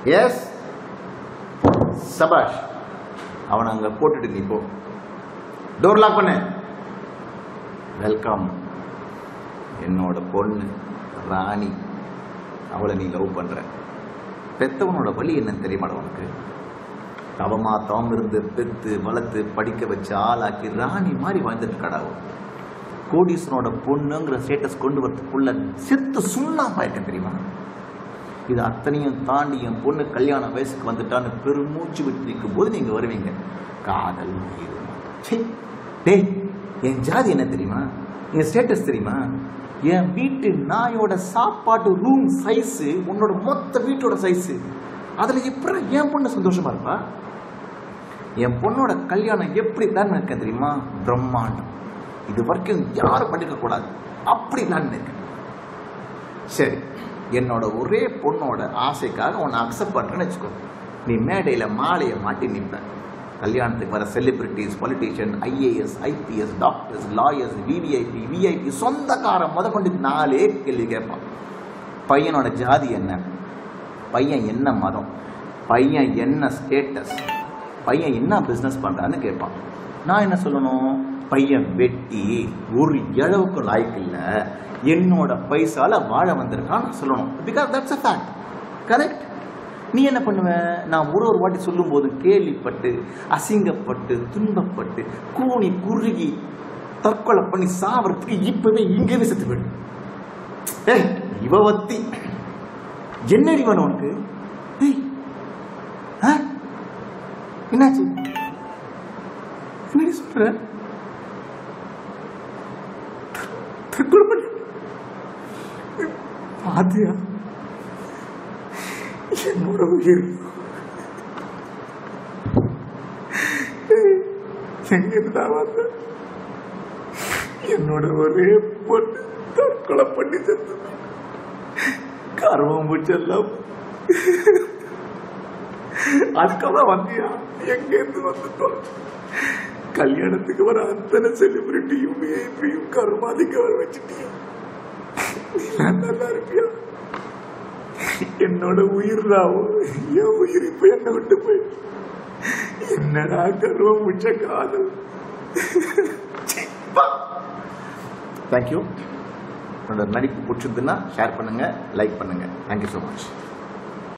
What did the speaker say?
S, சபாஷ். அவனை அங்க போட்டுட்டு நீ போ, டோர் லாக் பண்ணு. வெல்கம். என்னோட பொண்ணு ராணி, அவளை நீ லவ் பண்ற. பெத்தவனோட வழி என்னன்னு தெரியுமாட உனக்கு? தவமா தவம் இருந்து பெத்து வளர்த்து படிக்க வச்சு ஆளாக்கி ராணி மாதிரி வாழ்ந்துட்டு இருக்காடா. கோடீஸ்வரனோட பொண்ணுங்கிற ஸ்டேட்டஸ் கொண்டு வரதுக்குள்ள செத்து சுண்ணாம்பாயிருக்க தெரியுமா? இது அத்தனையும் தாண்டி என் பொண்ணு கல்யாண வயசுக்கு வந்துட்டான்னு பெருமூச்சு விட்டு நிற்கும் போது நீங்க வருவீங்க. காதல் டேய், என் ஜாதி என்ன தெரியுமா? என் ஸ்டேட்டஸ் தெரியுமா? என் வீட்டு நாயோட சாப்பாட்டு ரூம் சைஸ் உன்னோட மொத்த வீட்டோட சைஸ். அதுல எப்படி என் பொண்ணு சந்தோஷமா இருப்பா? என் பொண்ணோட கல்யாணம் எப்படி தான் இருக்க தெரியுமா? பிரம்மாண்டம். இது வரைக்கும் யாரும் பண்ணிக்க கூடாது, அப்படி நான் இருக்கேன். சரி, என்னோட ஒரே பொண்ணோட ஆசைக்காக உன்னை அக்செப்ட் பண்றேன்னு வச்சுக்கோ. நீ மேடையில மாலையை மாட்டி நிற்ப. கல்யாணத்துக்கு வர celebrities, politician, IAS, IPS, doctors, lawyers, VIP சொந்தக்காரன் முத கொண்டு 4 கேள்வி கேட்பான். பையனோட ஜாதி என்ன, பையன் என்ன மதம், பையன் என்ன ஸ்டேட்டஸ், பையன் என்ன பிசினஸ் பண்றான்னு கேட்பான். நான் என்ன சொல்லணும்? பையன் வெட்டி ஒரு இழவுக்கு லாய்க்கு இல்ல, என்னோட பைசால வாழ வந்திருக்கான்னு சொல்லணும். Because that's a fact. Correct? நீ என்ன பண்ணுவ? நான் ஒரு வாட்டி சொல்லும் போது கேள்விப்பட்டு அசிங்கப்பட்டு துன்பப்பட்டு கூனி குறுகி தற்கொலை பண்ணி சாவறதுக்கு இப்பவே இங்கே செத்து போயிடும். ஏய், இவத்தி என்னடி வேணும் உனக்கு? என்னாச்சு? என்னடி சொல்ற? தற்கொலை பண்ணி பாத்தியா? என்னோட உயிர் எங்கிருந்தா வந்த என்னோட ஒரே பொண்ணு தற்கொலை பண்ணி செத்து கர்மம் முடிச்செல்லாம் அதுக்கெல்லாம் வந்தியா? எங்க இருந்து வந்து கல்யாணத்துக்கு வர அத்தனை செலிபிரிட்டியும் விஐபியும் கருமாதிக்க வர வச்சுட்டியா? நல்லா இருப்பியா? என்னோட உயிர் ராவும் என் உயிர் இப்ப என்ன விட்டு போய் என்னடா கருவம் முச்ச காதல். தேங்க்யூ. என்னோட நடிப்பு பிடிச்சிருந்துன்னா ஷேர் பண்ணுங்க, லைக் பண்ணுங்க. Thank you so much.